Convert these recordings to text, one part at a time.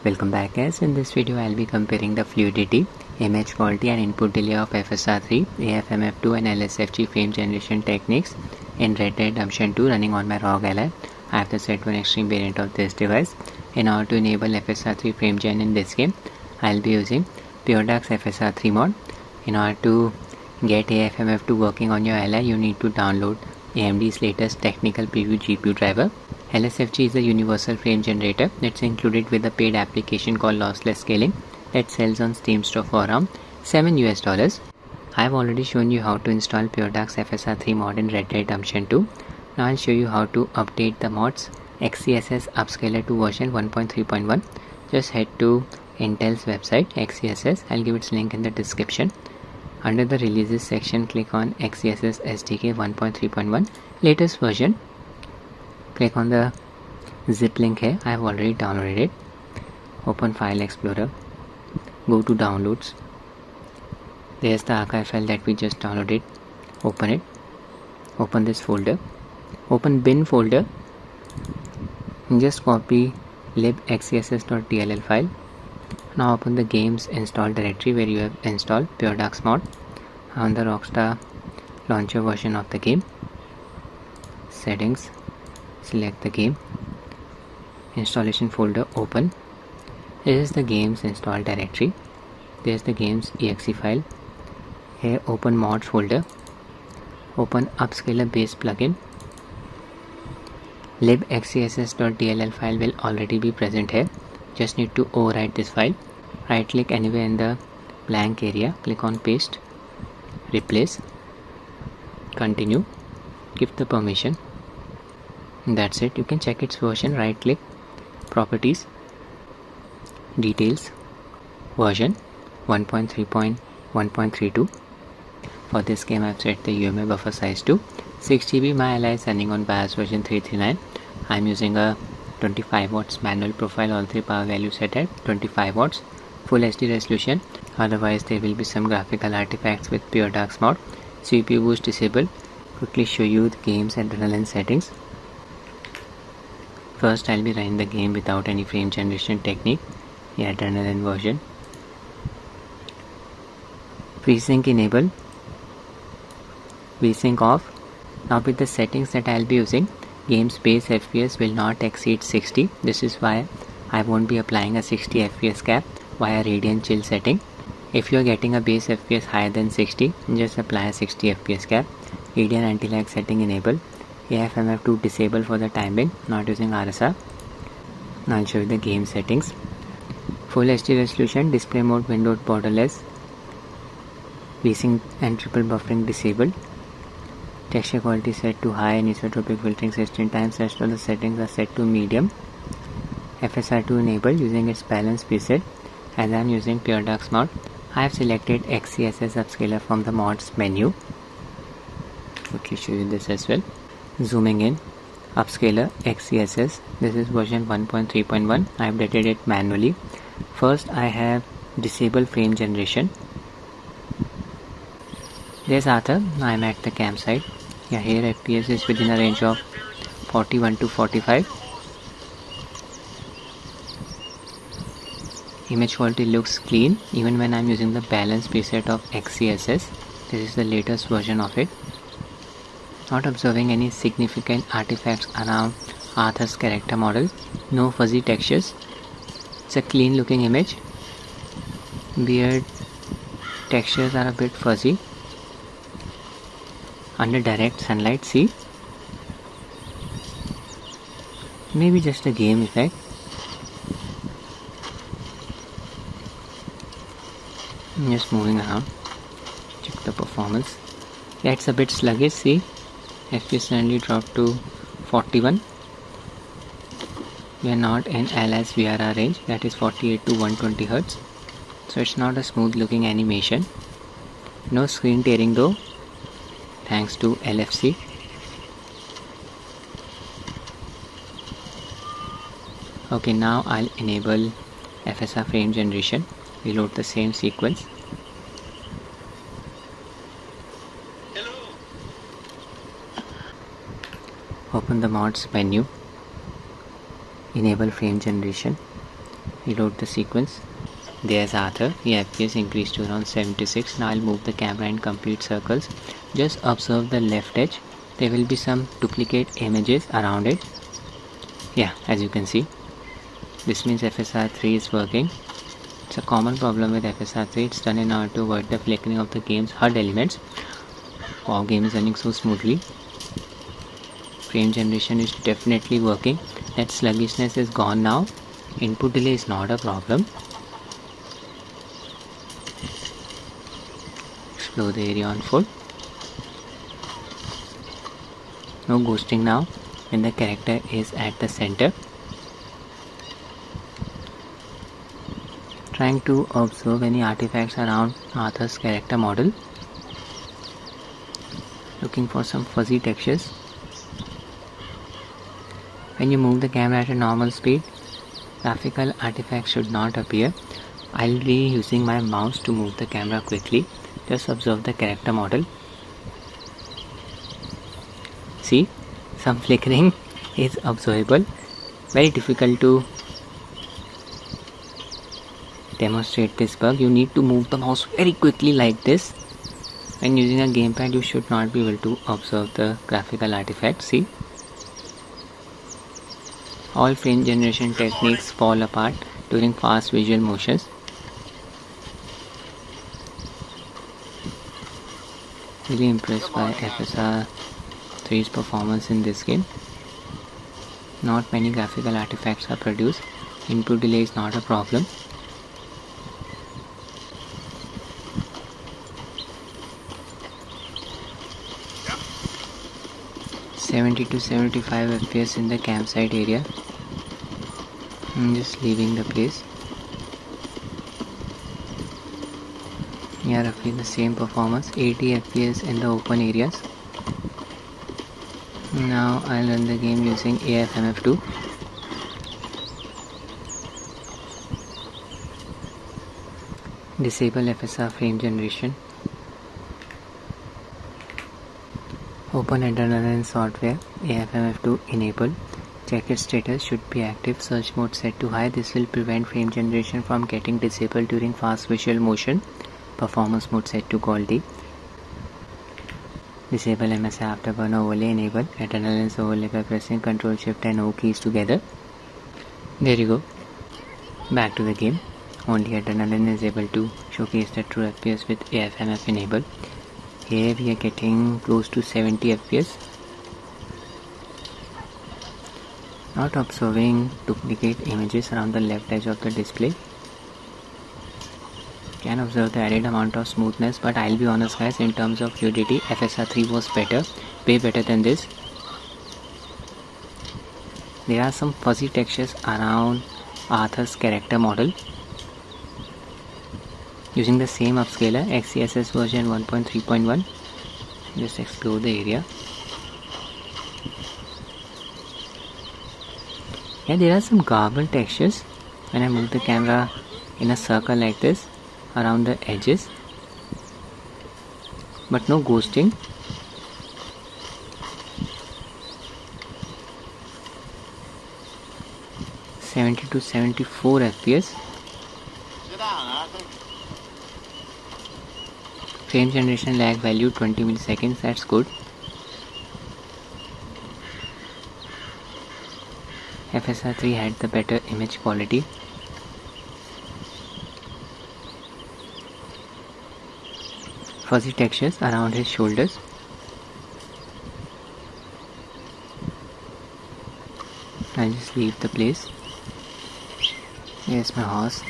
Welcome back guys. In this video I'll be comparing the fluidity, image quality and input delay of FSR 3, AFMF 2 and LSFG frame generation techniques in Red Dead Redemption 2 running on my Rog Ally. I have the Z1 Extreme variant of this device. In order to enable FSR 3 frame gen in this game, I'll be using Puredark's FSR 3 mod. In order to get AFMF 2 working on your Ally, you need to download AMD's latest technical preview GPU driver. LSFG is a universal frame generator that's included with a paid application called Lossless Scaling that sells on Steam Store for around $7. I've already shown you how to install Puredark's FSR 3 mod in Red Dead Redemption 2. Now I'll show you how to update the mods XeSS Upscaler to version 1.3.1. Just head to Intel's website XeSS. I'll give its link in the description. Under the releases section, click on XeSS SDK 1.3.1 latest version. Click on the zip link here. I have already downloaded it. Open File Explorer. Go to Downloads. There's the archive file that we just downloaded. Open it. Open this folder. Open bin folder. And just copy libxess.dll file. Now open the games install directory where you have installed Puredark's mod on the Rockstar launcher version of the game. Settings. Select the game. Installation folder open. This is the games install directory. There's the games exe file. Here open mods folder. Open Upscaler base plugin. libxess.dll file will already be present here. Just need to overwrite this file. Right click anywhere in the blank area. Click on paste. Replace. Continue. Give the permission. That's it. You can check its version. Right click, properties, details, version 1.3.1.32. For this game I've set the UMA buffer size to 6GB. My Ally is running on BIOS version 339. I'm using a 25 watts manual profile, all three power values set at 25 watts, full HD resolution. Otherwise there will be some graphical artifacts with Puredark's mod. CPU boost disabled. Quickly show you the game's adrenaline settings. First I'll be running the game without any frame generation technique, the adrenaline version. FreeSync enable, VSync off. Now with the settings that I'll be using, game's base FPS will not exceed 60. This is why I won't be applying a 60 FPS cap via Radeon chill setting. If you're getting a base FPS higher than 60, just apply a 60 FPS cap. Radeon anti-lag setting enable. AFMF 2 disable for the time being, not using RSR. Now I'll show you the game settings. Full HD resolution, display mode windowed borderless, VSync and triple buffering disabled. Texture quality set to high, anisotropic filtering 16 times. Rest of the settings are set to medium. FSR 2 enabled using its balance preset. As I am using Puredark's mod, I have selected XeSS Upscaler from the mods menu. Quickly show you this as well. Zooming in, Upscaler XeSS. This is version 1.3.1. I have updated it manually. First I have disabled frame generation. There's Arthur. I am at the campsite. Yeah, here FPS is within a range of 41 to 45. Image quality looks clean even when I am using the balance preset of XeSS. This is the latest version of it. Not observing any significant artifacts around Arthur's character model. No fuzzy textures. It's a clean looking image. Beard textures are a bit fuzzy. Under direct sunlight, see? Maybe just a game effect. Just moving around. Check the performance. Yeah, it's a bit sluggish, see? FPS suddenly dropped to 41. We are not in Ally's VRR range, that is 48 to 120 Hz. So it's not a smooth looking animation. No screen tearing though, thanks to LFC. Okay, now I'll enable FSR frame generation. Reload the same sequence. Open the mods menu. Enable frame generation. Reload the sequence. There's Arthur. The FPS increased to around 76. Now I'll move the camera in complete circles. Just observe the left edge. There will be some duplicate images around it. Yeah, as you can see. This means FSR 3 is working. It's a common problem with FSR 3. It's done in order to avoid the flickering of the game's HUD elements. Wow, game is running so smoothly. Frame generation is definitely working. That sluggishness is gone now. Input delay is not a problem. Explore the area on full. No ghosting now when the character is at the center. Trying to observe any artifacts around Arthur's character model. Looking for some fuzzy textures. When you move the camera at a normal speed, graphical artifacts should not appear. I'll be using my mouse to move the camera quickly. Just observe the character model. See, some flickering is observable. Very difficult to demonstrate this bug. You need to move the mouse very quickly like this. When using a gamepad, you should not be able to observe the graphical artifact. See, all frame generation techniques fall apart during fast visual motions. Really impressed by FSR 3's performance in this game. Not many graphical artifacts are produced. Input delay is not a problem. $70 to 75 FPS in the campsite area. I'm just leaving the place. Yeah, roughly the same performance. 80 FPS in the open areas. Now I'll run the game using AFMF 2. Disable FSR frame generation. Open adrenaline software. AFMF 2 enable. Check its status should be active. Search mode set to high. This will prevent frame generation from getting disabled during fast visual motion. Performance mode set to quality. Disable MSI Afterburner overlay. Enable adrenaline overlay by pressing Ctrl Shift and O keys together. There you go. Back to the game. Only adrenaline is able to showcase the true FPS with AFMF enable. Here we are getting close to 70 FPS. Not observing duplicate images around the left edge of the display. Can observe the added amount of smoothness, but I'll be honest guys, in terms of fluidity, FSR 3 was better, way better than this. There are some fuzzy textures around Arthur's character model. Using the same upscaler, XeSS version 1.3.1, just explore the area. Yeah, there are some garbled textures when I move the camera in a circle like this around the edges, but no ghosting. $70 to 74 FPS. Frame generation lag value 20 milliseconds. That's good. FSR 3 had the better image quality. Fuzzy textures around his shoulders. I'll just leave the place. Here's my horse.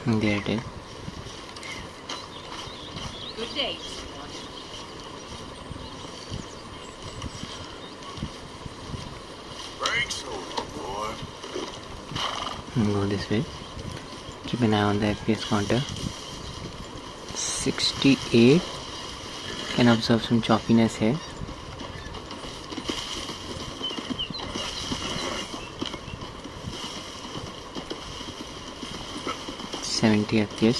And there it is. Good day. Brakes over, boy. Go this way. Keep an eye on the FPS counter. 68. Can observe some choppiness here. FPS.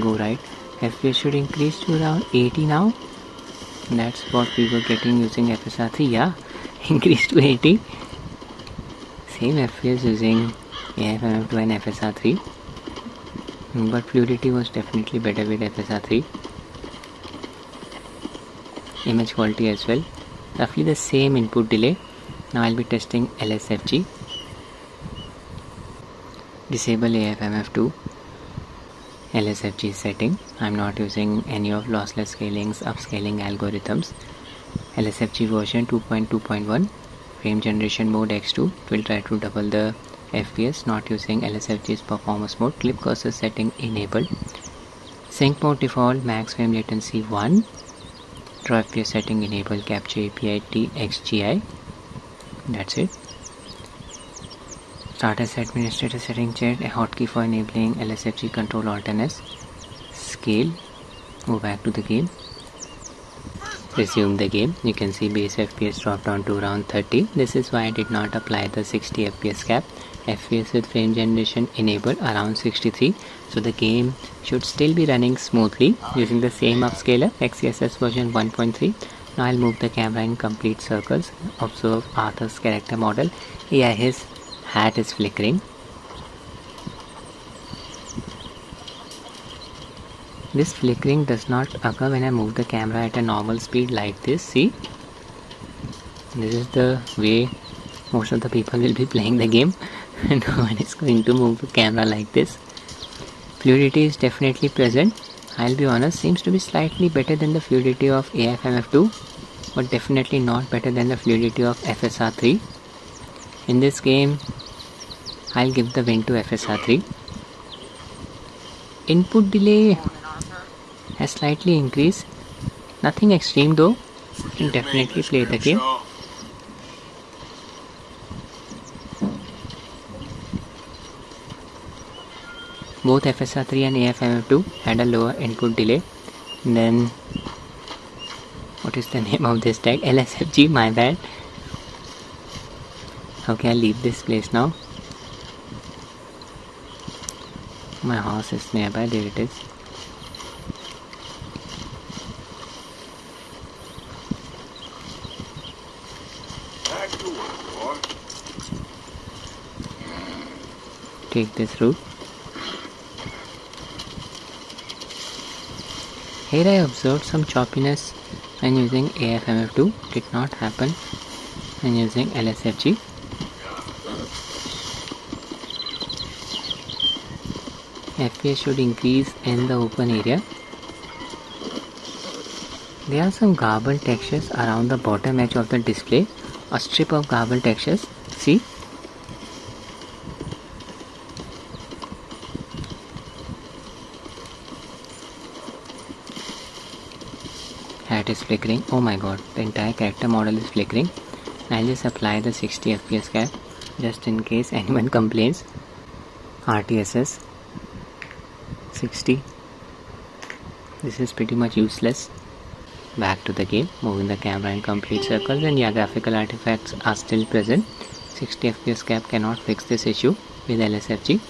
Go right. FPS should increase to around 80 now. That's what we were getting using FSR 3. Yeah, increase to 80. Same FPS using AFMF 2 and FSR 3, but fluidity was definitely better with FSR 3. Image quality as well, roughly the same input delay. Now I'll be testing LSFG. Disable AFMF 2 LSFG setting. I'm not using any of lossless scaling's upscaling algorithms. LSFG version 2.2.1, frame generation mode X2. It will try to double the FPS, not using LSFG's performance mode. Clip cursor setting enabled. Sync mode default, max frame latency 1. Draw FPS setting enabled, capture API TXGI. That's it. Start as administrator setting checked. A hotkey for enabling LSFG control alt -S. Scale. Go back to the game. Resume the game. You can see base FPS dropped down to around 30. This is why I did not apply the 60 FPS cap. FPS with frame generation enabled around 63. So the game should still be running smoothly using the same upscaler, XeSS version 1.3. Now I'll move the camera in complete circles. Observe Arthur's character model. Yeah, his hat is flickering. This flickering does not occur when I move the camera at a normal speed like this. See? This is the way most of the people will be playing the game. No one is going to move the camera like this. Fluidity is definitely present. I'll be honest, seems to be slightly better than the fluidity of AFMF 2, but definitely not better than the fluidity of FSR 3. In this game, I'll give the win to FSR 3. Input delay has slightly increased. Nothing extreme though. You can definitely play the game. Both FSR 3 and AFMF 2 had a lower input delay. And then, what is the name of this tag? LSFG, my bad. Okay, I'll leave this place now. My horse is nearby, there it is. Take this route. Here I observed some choppiness when using AFMF 2. Did not happen when using LSFG. FPS should increase in the open area. There are some garbled textures around the bottom edge of the display. A strip of garbled textures. See? Hat is flickering. Oh my god, the entire character model is flickering. I'll just apply the 60 FPS cap just in case anyone complains. RTSS 60. This is pretty much useless. Back to the game, moving the camera in complete circles, and yeah, graphical artifacts are still present. 60 FPS cap cannot fix this issue with LSFG.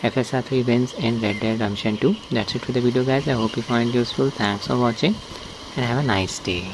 FSR 3 wins in Red Dead Redemption 2. That's it for the video guys. I hope you find it useful. Thanks for watching and have a nice day.